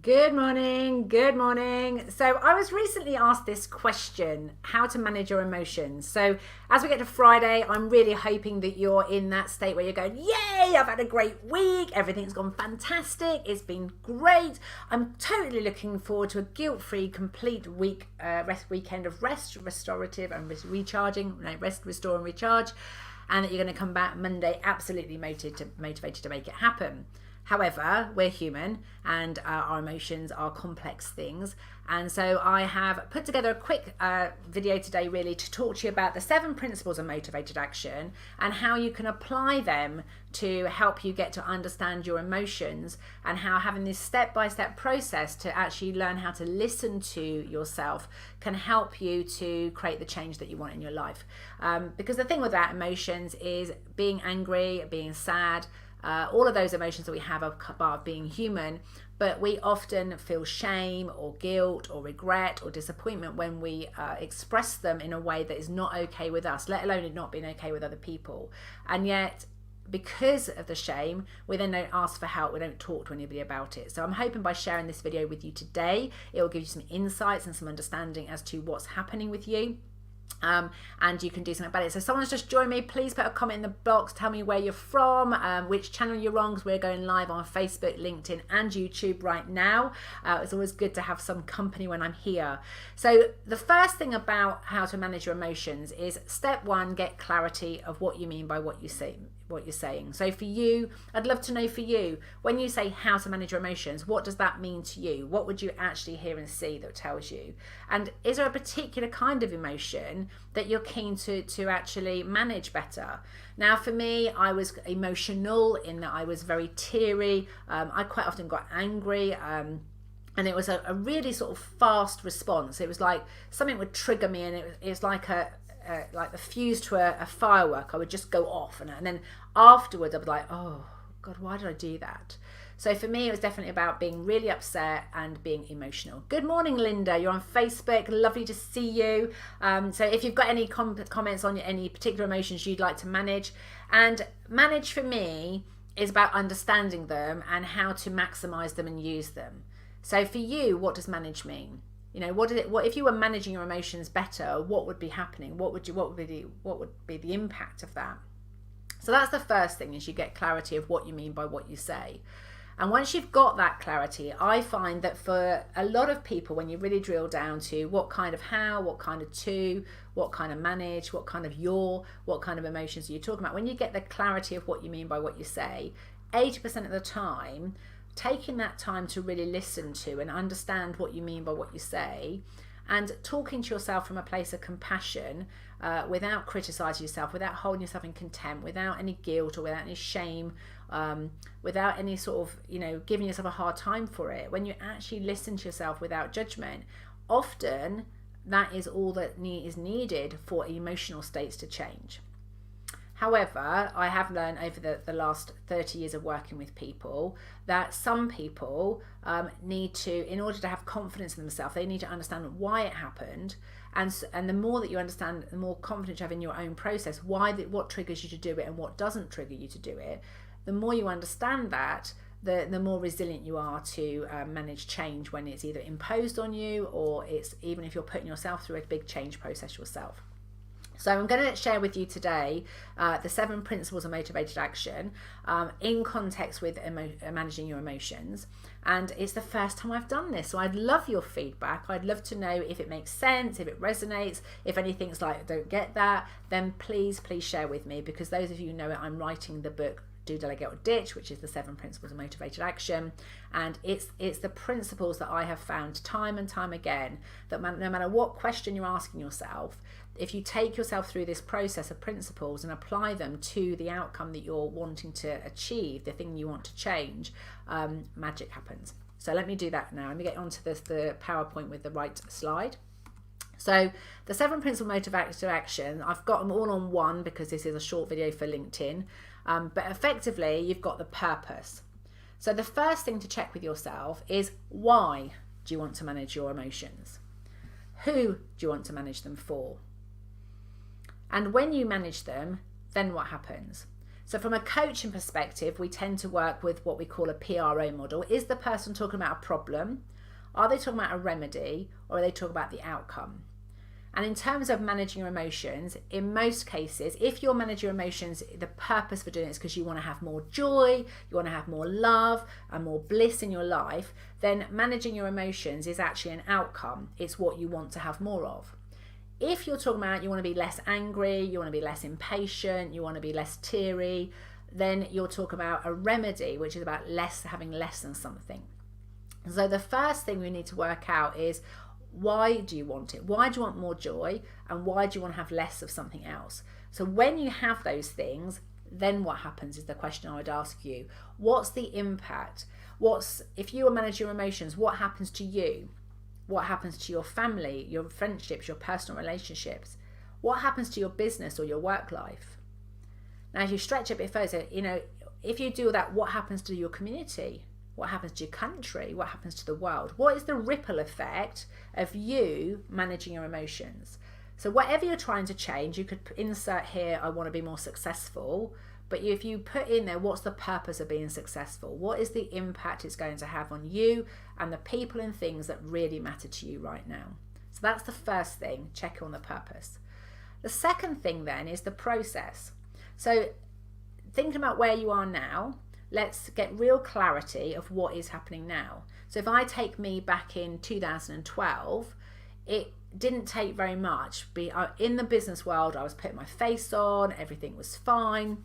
Good morning, good morning. So I was recently asked this question, how to manage your emotions. So as we get to Friday, I'm really hoping that you're in that state where you're going, yay, I've had a great week. Everything's gone fantastic. It's been great. I'm totally looking forward to a guilt-free, complete weekend of rest, restorative and recharging. No, rest, restore and recharge. And that you're going to come back Monday absolutely motivated to make it happen. However, we're human and our emotions are complex things. And so I have put together a quick video today really to talk to you about the 7 principles of motivated action and how you can apply them to help you get to understand your emotions, and how having this step-by-step process to actually learn how to listen to yourself can help you to create the change that you want in your life. Because the thing with that emotions is being angry, being sad, all of those emotions that we have are part of being human, but we often feel shame or guilt or regret or disappointment when we express them in a way that is not okay with us, let alone it not being okay with other people. And yet, because of the shame, we then don't ask for help, we don't talk to anybody about it. So I'm hoping by sharing this video with you today, it will give you some insights and some understanding as to what's happening with you. And you can do something about it. So someone's just joined me. Please put a comment in the box. Tell me where you're from, which channel you're on, because we're going live on Facebook, LinkedIn and YouTube right now. It's always good to have some company when I'm here. So the first thing about how to manage your emotions is step 1, get clarity of what you mean by what you say. What you're saying. So for you, I'd love to know for you, when you say how to manage your emotions, what does that mean to you? What would you actually hear and see that tells you? And is there a particular kind of emotion that you're keen to actually manage better? Now for me, I was emotional in that I was very teary. I quite often got angry. And it was a really sort of fast response. It was like something would trigger me, and it was like like the fuse to a firework. I would just go off, and then afterwards I'd be like, oh God, why did I do that? So for me, it was definitely about being really upset and being emotional. Good morning, Linda. You're on Facebook. Lovely to see you. So if you've got any comments on any particular emotions you'd like to manage, and manage for me is about understanding them and how to maximize them and use them. So for you, what does manage mean? You know, what if you were managing your emotions better, what would be happening? What would be the impact of that? So that's the first thing, is you get clarity of what you mean by what you say. And once you've got that clarity, I find that for a lot of people, when you really drill down to what kind of how, what kind of to, what kind of manage, what kind of what kind of emotions are you talking about, when you get the clarity of what you mean by what you say, 80% of the time, taking that time to really listen to and understand what you mean by what you say, and talking to yourself from a place of compassion, without criticizing yourself, without holding yourself in contempt, without any guilt or without any shame, without any sort of, giving yourself a hard time for it. When you actually listen to yourself without judgment, often that is all that is needed for emotional states to change. However, I have learned over the last 30 years of working with people that some people need to, in order to have confidence in themselves, they need to understand why it happened. And the more that you understand, the more confidence you have in your own process, what triggers you to do it and what doesn't trigger you to do it. The more you understand that, the more resilient you are to manage change when it's either imposed on you, or it's even if you're putting yourself through a big change process yourself. So I'm going to share with you today the 7 principles of motivated action in context with managing your emotions. And it's the first time I've done this, so I'd love your feedback. I'd love to know if it makes sense, if it resonates, if anything's like, don't get that, then please share with me, because those of you who know it, I'm writing the book Do, Delegate or Ditch, which is the 7 principles of motivated action. And it's the principles that I have found time and time again, that no matter what question you're asking yourself, if you take yourself through this process of principles and apply them to the outcome that you're wanting to achieve, the thing you want to change, magic happens. So let me do that now. Let me get onto the PowerPoint with the right slide. So the 7 principles of motivated action, I've got them all on one because this is a short video for LinkedIn. But effectively, you've got the purpose. So the first thing to check with yourself is, why do you want to manage your emotions? Who do you want to manage them for? And when you manage them, then what happens? So from a coaching perspective, we tend to work with what we call a PRO model. Is the person talking about a problem? Are they talking about a remedy? Or are they talking about the outcome? And in terms of managing your emotions, in most cases, if you're managing your emotions, the purpose for doing it is because you want to have more joy, you want to have more love and more bliss in your life, then managing your emotions is actually an outcome. It's what you want to have more of. If you're talking about you want to be less angry, you want to be less impatient, you want to be less teary, then you're talking about a remedy, which is about having less than something. So the first thing we need to work out is, why do you want it? Why do you want more joy? And why do you want to have less of something else? So when you have those things, then what happens is the question I would ask you. What's the impact? If you manage your emotions, what happens to you? What happens to your family, your friendships, your personal relationships? What happens to your business or your work life? Now, if you stretch it a bit further, if you do that, what happens to your community? What happens to your country? What happens to the world? What is the ripple effect of you managing your emotions? So whatever you're trying to change, you could insert here, I want to be more successful. But if you put in there, what's the purpose of being successful? What is the impact it's going to have on you and the people and things that really matter to you right now? So that's the first thing, check on the purpose. The second thing then is the process. So thinking about where you are now, let's get real clarity of what is happening now. So if I take me back in 2012, it didn't take very much. In the business world, I was putting my face on, everything was fine.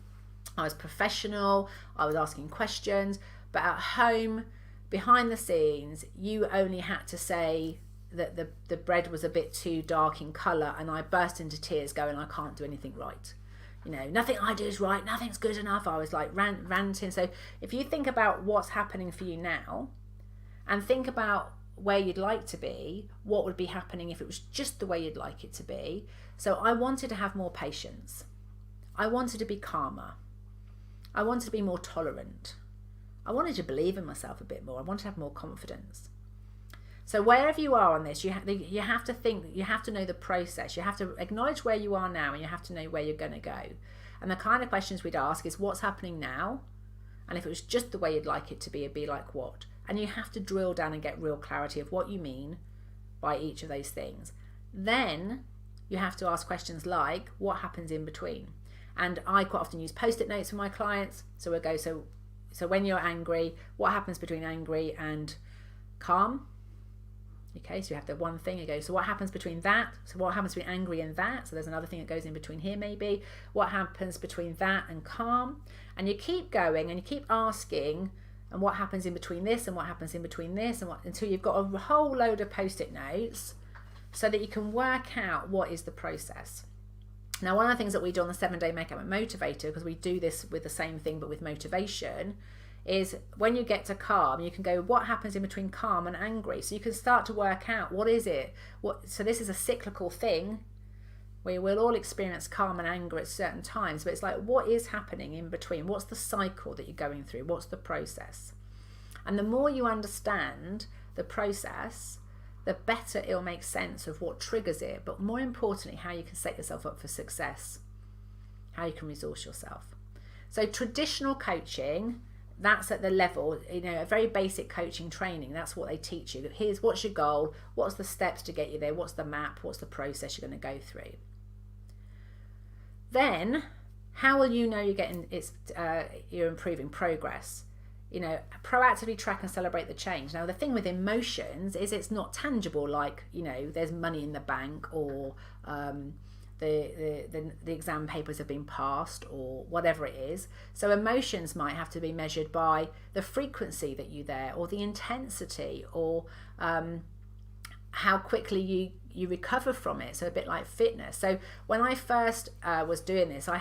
I was professional, I was asking questions, but at home, behind the scenes, you only had to say that the bread was a bit too dark in colour, and I burst into tears going, I can't do anything right. Nothing I do is right, nothing's good enough. I was like ranting. So if you think about what's happening for you now, and think about where you'd like to be, what would be happening if it was just the way you'd like it to be. So I wanted to have more patience. I wanted to be calmer. I wanted to be more tolerant. I wanted to believe in myself a bit more. I wanted to have more confidence. So wherever you are on this, you have to think, you have to know the process. You have to acknowledge where you are now, and you have to know where you're going to go. And the kind of questions we'd ask is, what's happening now? And if it was just the way you'd like it to be, it'd be like what? And you have to drill down and get real clarity of what you mean by each of those things. Then you have to ask questions like, what happens in between? And I quite often use post-it notes for my clients. So we'll go, so when you're angry, what happens between angry and calm? Okay, so you have the one thing, you go, so what happens between that? So what happens between angry and that? So there's another thing that goes in between here maybe. What happens between that and calm? And you keep going and you keep asking, and what happens in between this and what happens in between this, and until you've got a whole load of post-it notes so that you can work out what is the process. Now, one of the things that we do on the 7-Day Makeup and Motivator, because we do this with the same thing but with motivation, is when you get to calm, you can go, what happens in between calm and angry? So you can start to work out, what is it? So this is a cyclical thing where we'll all experience calm and anger at certain times, but it's like, what is happening in between? What's the cycle that you're going through? What's the process? And the more you understand the process, the better it'll make sense of what triggers it, but more importantly, how you can set yourself up for success, how you can resource yourself. So traditional coaching, that's at the level, a very basic coaching training, that's what they teach you. Here's what's your goal, what's the steps to get you there, what's the map, what's the process you're going to go through. Then, how will you know you're improving progress? Proactively track and celebrate the change. Now, the thing with emotions is it's not tangible, like, there's money in the bank, or the exam papers have been passed, or whatever it is. So emotions might have to be measured by the frequency that you're there, or the intensity, or how quickly you recover from it. So a bit like fitness. So when I first was doing this, I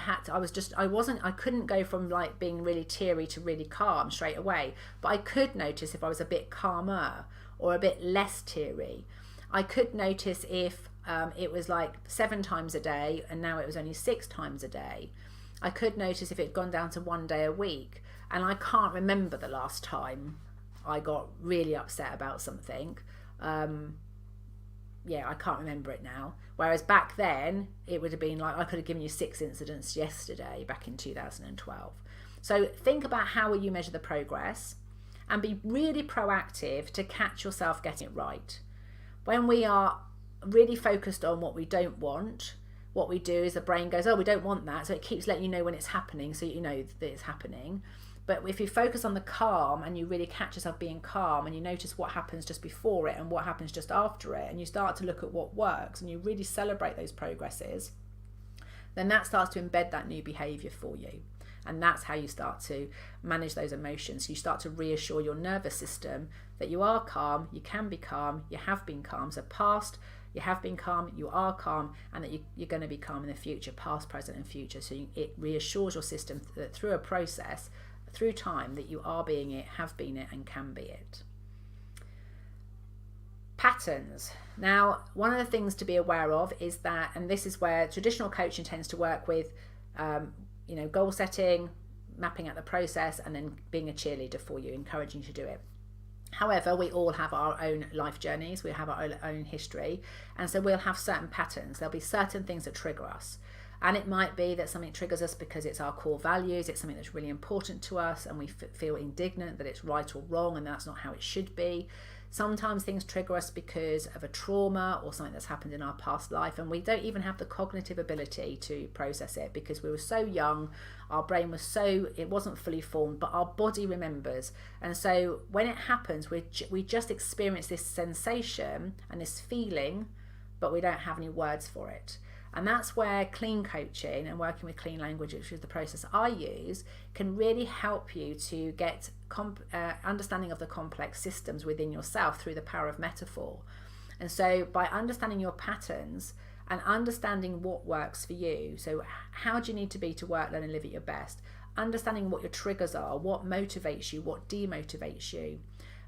couldn't go from like being really teary to really calm straight away, but I could notice if I was a bit calmer or a bit less teary. I could notice if it was like 7 times a day and now it was only 6 times a day. I could notice if it had gone down to 1 day a week. And I can't remember the last time I got really upset about something. I can't remember it now. Whereas back then, it would have been like, I could have given you 6 incidents yesterday back in 2012. So think about how will you measure the progress, and be really proactive to catch yourself getting it right. When we are really focused on what we don't want, what we do is the brain goes, oh, we don't want that. So it keeps letting you know when it's happening, so you know that it's happening. But if you focus on the calm and you really catch yourself being calm, and you notice what happens just before it and what happens just after it, and you start to look at what works and you really celebrate those progresses, then that starts to embed that new behavior for you. And that's how you start to manage those emotions. You start to reassure your nervous system that you are calm, you can be calm, you have been calm. So past, you have been calm, you are calm, and that you're going to be calm in the future, past, present and future. So it reassures your system that through a process, through time, that you are being it, have been it and can be it. Patterns. Now, one of the things to be aware of is that, and this is where traditional coaching tends to work with goal setting, mapping out the process, and then being a cheerleader for you, encouraging you to do it. However, we all have our own life journeys, we have our own history, and so we'll have certain patterns. There'll be certain things that trigger us. And it might be that something triggers us because it's our core values, it's something that's really important to us, and we feel indignant that it's right or wrong and that's not how it should be. Sometimes things trigger us because of a trauma or something that's happened in our past life, and we don't even have the cognitive ability to process it because we were so young, our brain was it wasn't fully formed, but our body remembers. And so when it happens, we just experience this sensation and this feeling, but we don't have any words for it. And that's where clean coaching and working with clean language, which is the process I use, can really help you to get understanding of the complex systems within yourself through the power of metaphor. And so by understanding your patterns and understanding what works for you, so how do you need to be to work, learn and live at your best, understanding what your triggers are, what motivates you, what demotivates you,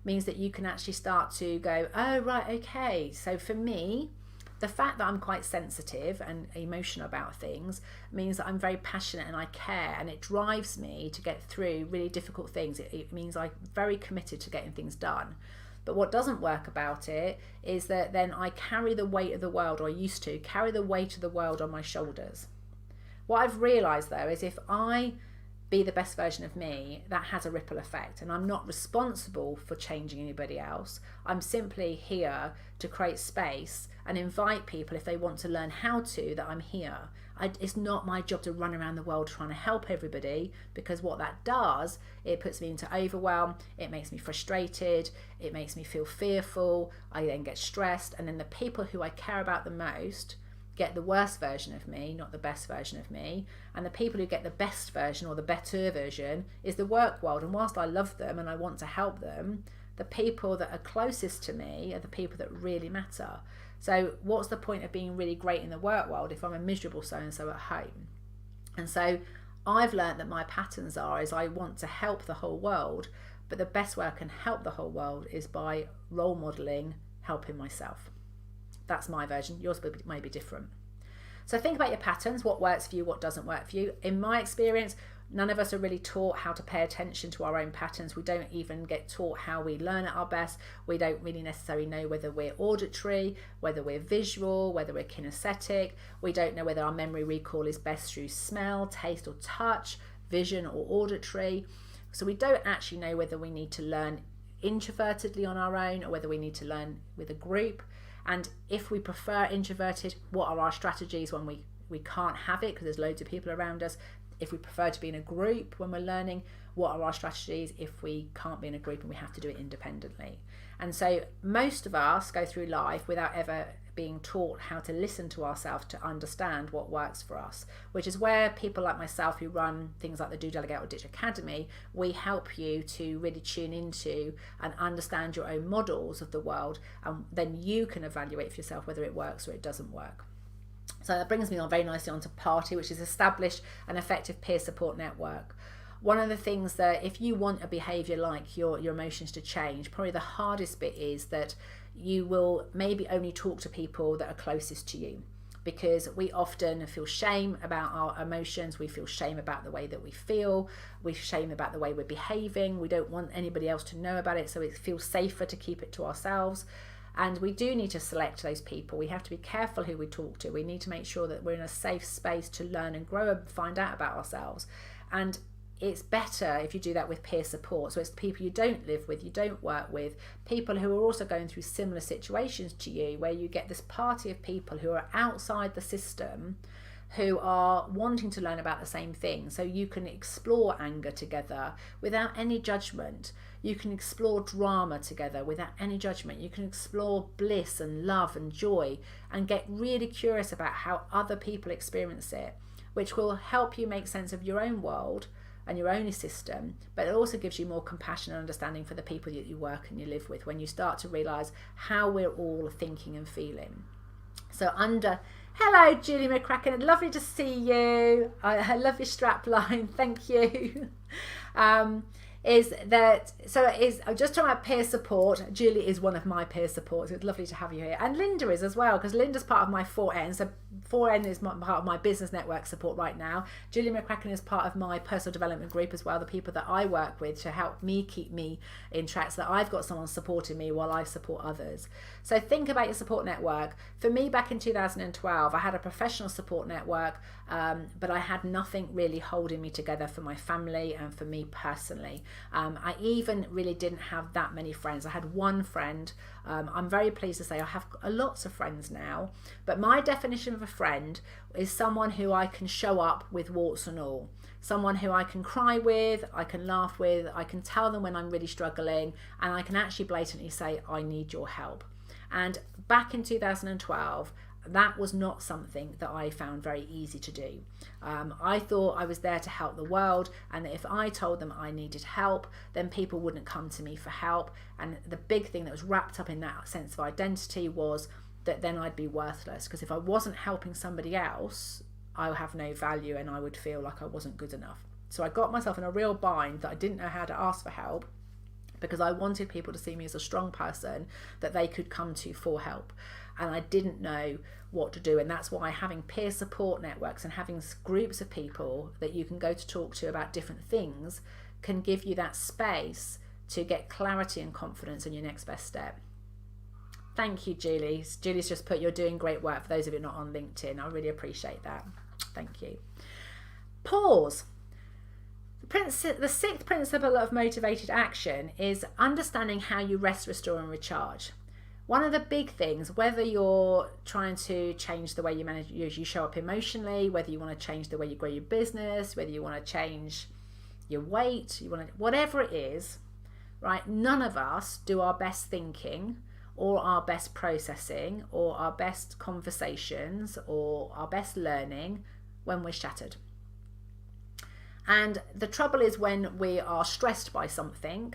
means that you can actually start to go, oh, right, okay, so for me, the fact that I'm quite sensitive and emotional about things means that I'm very passionate and I care, and it drives me to get through really difficult things. It means I'm very committed to getting things done. But what doesn't work about it is that then I carry the weight of the world, or I used to carry the weight of the world on my shoulders. What I've realised though is if I be the best version of me, that has a ripple effect, and I'm not responsible for changing anybody else. I'm simply here to create space and invite people, if they want to learn how to, that I'm here. It's not my job to run around the world trying to help everybody, because what that does, it puts me into overwhelm, it makes me frustrated, it makes me feel fearful, I then get stressed, and then the people who I care about the most get the worst version of me, not the best version of me. And the people who get the best version or the better version is the work world. And whilst I love them and I want to help them, the people that are closest to me are the people that really matter. So what's the point of being really great in the work world if I'm a miserable so-and-so at home? And so I've learned that my patterns is I want to help the whole world, but the best way I can help the whole world is by role modelling, helping myself. That's my version. Yours may be different. So think about your patterns, what works for you, what doesn't work for you. In my experience, none of us are really taught how to pay attention to our own patterns. We don't even get taught how we learn at our best. We don't really necessarily know whether we're auditory, whether we're visual, whether we're kinesthetic. We don't know whether our memory recall is best through smell, taste or touch, vision or auditory. So we don't actually know whether we need to learn introvertedly on our own or whether we need to learn with a group. And if we prefer introverted, what are our strategies when we can't have it because there's loads of people around us? If we prefer to be in a group when we're learning, what are our strategies if we can't be in a group and we have to do it independently? And so most of us go through life without ever being taught how to listen to ourselves to understand what works for us, which is where people like myself who run things like the Do Delegate or Ditch Academy, we help you to really tune into and understand your own models of the world, and then you can evaluate for yourself whether it works or it doesn't work. So that brings me on very nicely onto Party, which is establish an effective peer support network. One of the things that if you want a behaviour like your emotions to change, probably the hardest bit is that you will maybe only talk to people that are closest to you, because we often feel shame about our emotions, we feel shame about the way that we feel, we shame about the way we're behaving, we don't want anybody else to know about it, so it feels safer to keep it to ourselves. And we do need to select those people. We have to be careful who we talk to. We need to make sure that we're in a safe space to learn and grow and find out about ourselves. And it's better if you do that with peer support. So it's people you don't live with, you don't work with, people who are also going through similar situations to you, where you get this party of people who are outside the system, who are wanting to learn about the same thing. So you can explore anger together without any judgment. You can explore drama together without any judgment. You can explore bliss and love and joy and get really curious about how other people experience it, which will help you make sense of your own world and your own system, but it also gives you more compassion and understanding for the people that you work and you live with, when you start to realise how we're all thinking and feeling. So hello Julie McCracken, lovely to see you. I love your strap line, thank you. I'm just talking about peer support. Julie is one of my peer supports. It's lovely to have you here. And Linda is as well, because Linda's part of my 4N. So 4N is part of my business network support right now. Julie McCracken is part of my personal development group as well, the people that I work with to help me keep me in track, so that I've got someone supporting me while I support others. So think about your support network. For me, back in 2012, I had a professional support network, but I had nothing really holding me together for my family and for me personally. I even really didn't have that many friends. I had one friend. I'm very pleased to say I have lots of friends now, but my definition of a friend is someone who I can show up with warts and all, someone who I can cry with, I can laugh with, I can tell them when I'm really struggling, and I can actually blatantly say, I need your help. And back in 2012, that was not something that I found very easy to do. I thought I was there to help the world, and that if I told them I needed help, then people wouldn't come to me for help. And the big thing that was wrapped up in that sense of identity was that then I'd be worthless, because if I wasn't helping somebody else, I would have no value and I would feel like I wasn't good enough. So I got myself in a real bind that I didn't know how to ask for help, because I wanted people to see me as a strong person that they could come to for help. And I didn't know what to do. And that's why having peer support networks and having groups of people that you can go to talk to about different things can give you that space to get clarity and confidence in your next best step. Thank you, Julie. Julie's just put, you're doing great work. For those of you not on LinkedIn, I really appreciate that. Thank you. Pause. The sixth principle of motivated action is understanding how you rest, restore and recharge. One of the big things, whether you're trying to change the way you show up emotionally, whether you want to change the way you grow your business, whether you want to change your weight, whatever it is, right? None of us do our best thinking or our best processing or our best conversations or our best learning when we're shattered. And the trouble is, when we are stressed by something,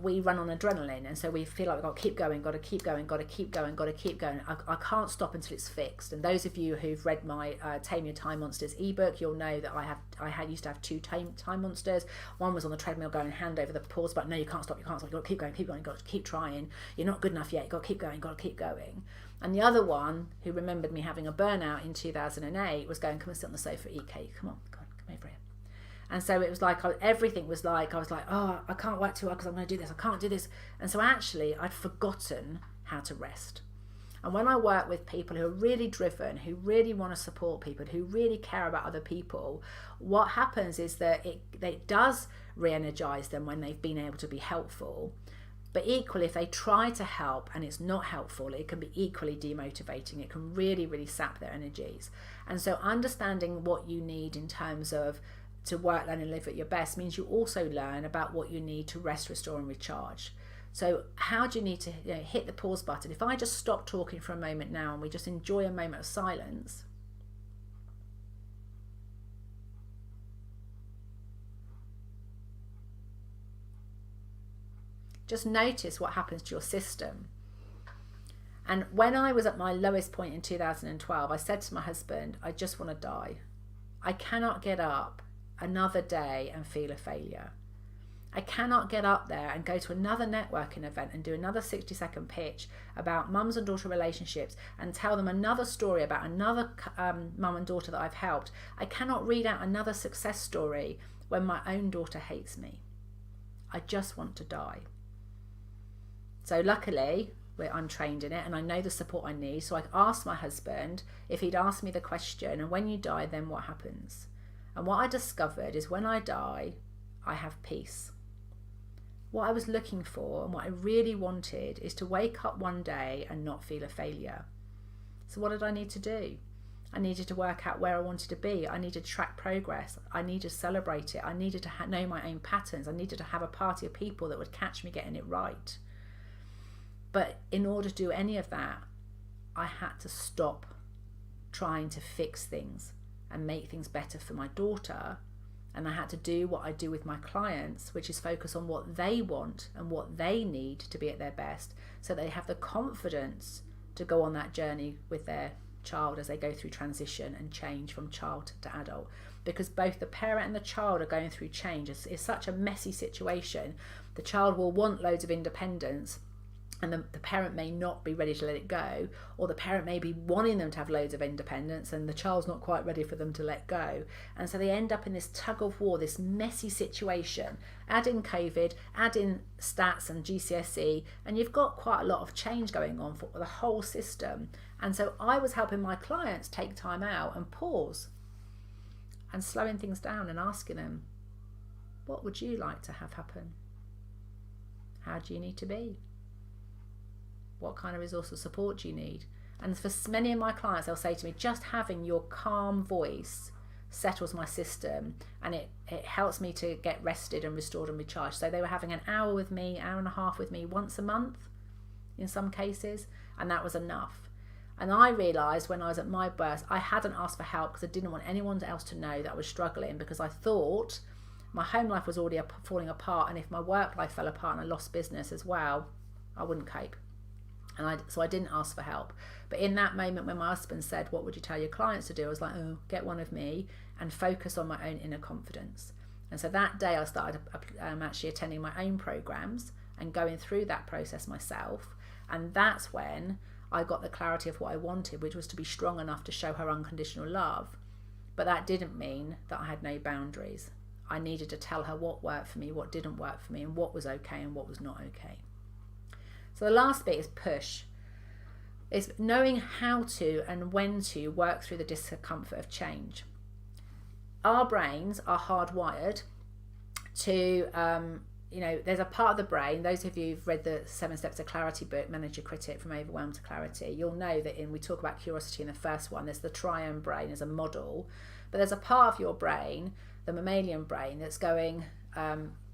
we run on adrenaline, and so we feel like we've got to keep going, got to keep going, got to keep going, got to keep going. I can't stop until it's fixed. And those of you who've read my Tame Your Time Monsters ebook, you'll know that I used to have two time monsters. One was on the treadmill going hand over the pause button. No, you can't stop, you've got to keep going, you've got to keep trying. You're not good enough yet, you've got to keep going, got to keep going. And the other one, who remembered me having a burnout in 2008, was going, come and sit on the sofa, eat cake, come on, come over here. And so it was like, everything was like, I was like, oh, I can't work too hard because I'm going to do this, I can't do this. And so actually I'd forgotten how to rest. And when I work with people who are really driven, who really want to support people, who really care about other people, what happens is that it does re-energize them when they've been able to be helpful. But equally, if they try to help and it's not helpful, it can be equally demotivating. It can really, really sap their energies. And so understanding what you need in terms of to work, learn and live at your best means you also learn about what you need to rest, restore and recharge. So how do you need to hit the pause button? If I just stop talking for a moment now and we just enjoy a moment of silence. Just notice what happens to your system. And when I was at my lowest point in 2012, I said to my husband, I just want to die. I cannot get up another day and feel a failure. I cannot get up there and go to another networking event and do another 60-second pitch about mums and daughter relationships and tell them another story about another mum and daughter that I've helped. I cannot read out another success story when my own daughter hates me. I just want to die. So luckily, where I'm trained in it and I know the support I need. So I asked my husband if he'd asked me the question, and when you die, then what happens? And what I discovered is when I die, I have peace. What I was looking for and what I really wanted is to wake up one day and not feel a failure. So what did I need to do? I needed to work out where I wanted to be. I needed to track progress. I needed to celebrate it. I needed to know my own patterns. I needed to have a party of people that would catch me getting it right. But in order to do any of that, I had to stop trying to fix things and make things better for my daughter. And I had to do what I do with my clients, which is focus on what they want and what they need to be at their best, so they have the confidence to go on that journey with their child as they go through transition and change from child to adult. Because both the parent and the child are going through change. It's such a messy situation. The child will want loads of independence, and the parent may not be ready to let it go, or the parent may be wanting them to have loads of independence and the child's not quite ready for them to let go. And so they end up in this tug of war, this messy situation. Add in COVID, add in stats and GCSE, and you've got quite a lot of change going on for the whole system. And so I was helping my clients take time out and pause and slowing things down and asking them, what would you like to have happen? How do you need to be? What kind of resource support do you need? And for many of my clients, they'll say to me, just having your calm voice settles my system, and it helps me to get rested and restored and recharged. So they were having an hour with me, hour and a half with me once a month in some cases, and that was enough. And I realised when I was at my burst, I hadn't asked for help because I didn't want anyone else to know that I was struggling, because I thought my home life was already falling apart, and if my work life fell apart and I lost business as well, I wouldn't cope. So I didn't ask for help. But in that moment when my husband said, what would you tell your clients to do? I was like, oh, get one of me and focus on my own inner confidence. And so that day I started actually attending my own programs and going through that process myself. And that's when I got the clarity of what I wanted, which was to be strong enough to show her unconditional love. But that didn't mean that I had no boundaries. I needed to tell her what worked for me, what didn't work for me, and what was okay and what was not okay. So the last bit is push. It's knowing how to and when to work through the discomfort of change. Our brains are hardwired to, there's a part of the brain, those of you who've read the 7 Steps to Clarity book, Manage Your Critic from Overwhelm to Clarity, you'll know that we talk about curiosity in the first one, there's the triune brain as a model, but there's a part of your brain, the mammalian brain, that's going,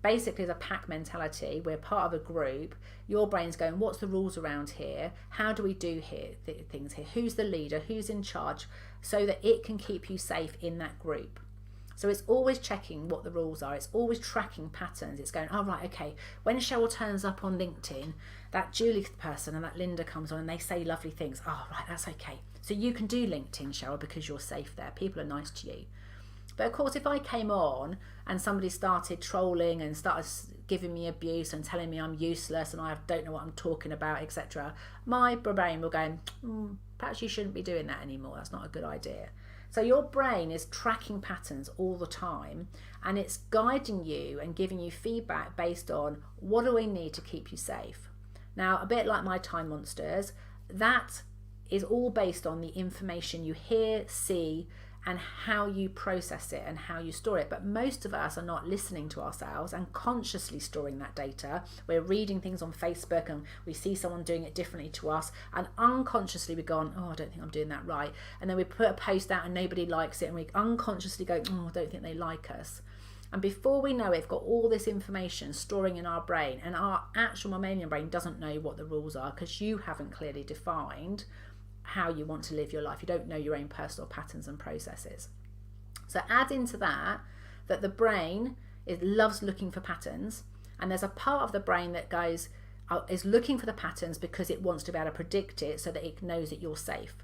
basically as a pack mentality. We're part of a group. Your brain's going, what's the rules around here? How do we do things here? Who's the leader? Who's in charge? So that it can keep you safe in that group. So it's always checking what the rules are. It's always tracking patterns. It's going, oh, right, okay. When Cheryl turns up on LinkedIn, that Julie person and that Linda comes on and they say lovely things. Oh, right, that's okay. So you can do LinkedIn, Cheryl, because you're safe there. People are nice to you. But of course, if I came on and somebody started trolling and started giving me abuse and telling me I'm useless and I don't know what I'm talking about, etc., my brain will go, perhaps you shouldn't be doing that anymore. That's not a good idea. So your brain is tracking patterns all the time, and it's guiding you and giving you feedback based on what do I need to keep you safe. Now, a bit like my time monsters, that is all based on the information you hear, see, and how you process it and how you store it. But most of us are not listening to ourselves and consciously storing that data. We're reading things on Facebook and we see someone doing it differently to us, and unconsciously we've gone, oh, I don't think I'm doing that right. And then we put a post out and nobody likes it, and we unconsciously go, oh, I don't think they like us. And before we know it, we've got all this information storing in our brain, and our actual mammalian brain doesn't know what the rules are because you haven't clearly defined how you want to live your life. You don't know your own personal patterns and processes. So add into that the brain loves looking for patterns, and there's a part of the brain that is looking for the patterns because it wants to be able to predict it so that it knows that you're safe.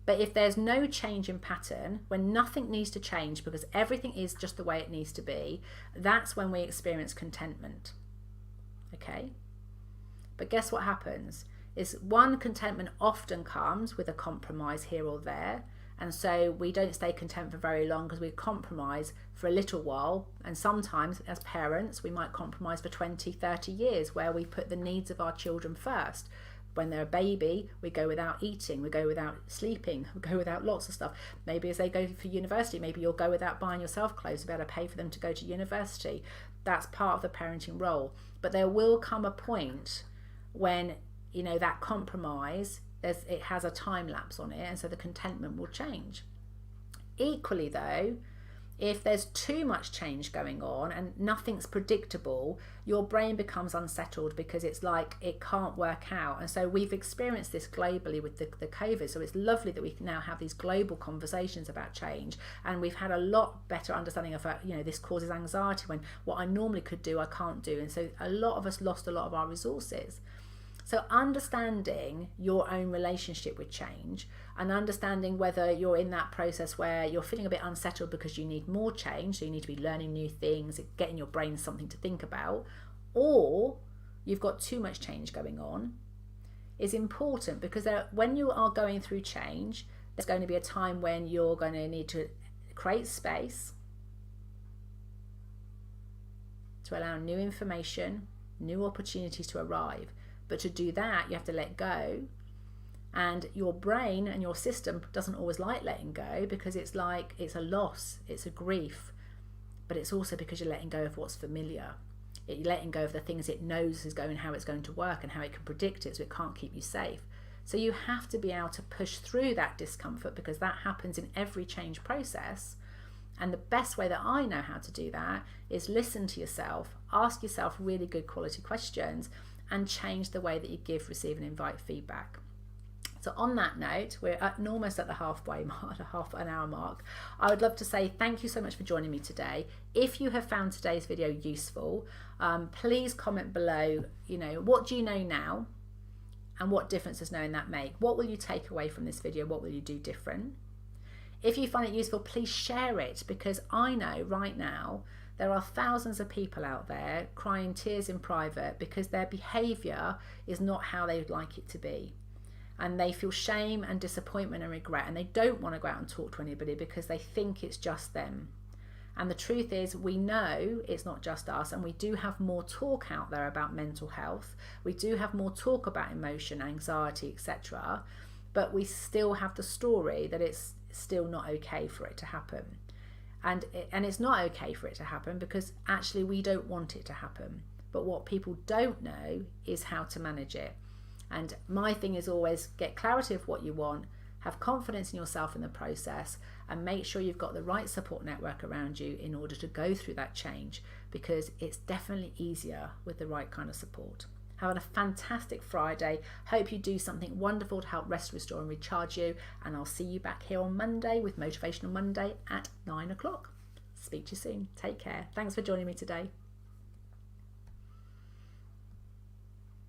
But if there's no change in pattern, when nothing needs to change because everything is just the way it needs to be, that's when we experience contentment. Okay? But guess what happens? Is one, contentment often comes with a compromise here or there, And so we don't stay content for very long because we compromise for a little while. And sometimes as parents, we might compromise for 20, 30 years where we put the needs of our children first. When they're a baby, we go without eating, we go without sleeping, we go without lots of stuff. Maybe as they go for university, maybe you'll go without buying yourself clothes to be able to pay for them to go to university. That's part of the parenting role. But there will come a point when, you know, that compromise, it has a time lapse on it, and so the contentment will change. Equally though, if there's too much change going on and nothing's predictable, your brain becomes unsettled because it's like it can't work out. And so we've experienced this globally with the COVID. So it's lovely that we can now have these global conversations about change, and we've had a lot better understanding of, you know, this causes anxiety when what I normally could do I can't do. And so a lot of us lost a lot of our resources. So understanding your own relationship with change and understanding whether you're in that process where you're feeling a bit unsettled because you need more change, so you need to be learning new things, getting your brain something to think about, or you've got too much change going on, is important, because when you are going through change, there's going to be a time when you're going to need to create space to allow new information, new opportunities to arrive. But to do that, you have to let go. And your brain and your system doesn't always like letting go, because it's like it's a loss, it's a grief. But it's also because you're letting go of what's familiar. You're letting go of the things it knows is going, how it's going to work and how it can predict it, so it can't keep you safe. So you have to be able to push through that discomfort, because that happens in every change process. And the best way that I know how to do that is listen to yourself, ask yourself really good quality questions, and change the way that you give, receive and invite feedback. So on that note, we're almost at the halfway mark, the half an hour mark. I would love to say thank you so much for joining me today. If you have found today's video useful, please comment below, you know, what do you know now and what difference does knowing that make? What will you take away from this video? What will you do different? If you find it useful, please share it, because I know right now there are thousands of people out there crying tears in private because their behaviour is not how they would like it to be. And they feel shame and disappointment and regret, and they don't want to go out and talk to anybody because they think it's just them. And the truth is, we know it's not just us, and we do have more talk out there about mental health. We do have more talk about emotion, anxiety, etc. But we still have the story that it's still not okay for it to happen. And it's not okay for it to happen because actually we don't want it to happen. But what people don't know is how to manage it. And my thing is always get clarity of what you want, have confidence in yourself in the process, and make sure you've got the right support network around you in order to go through that change, because it's definitely easier with the right kind of support. Having a fantastic Friday. Hope you do something wonderful to help rest, restore and recharge you. And I'll see you back here on Monday with Motivational Monday at 9 o'clock. Speak to you soon. Take care. Thanks for joining me today.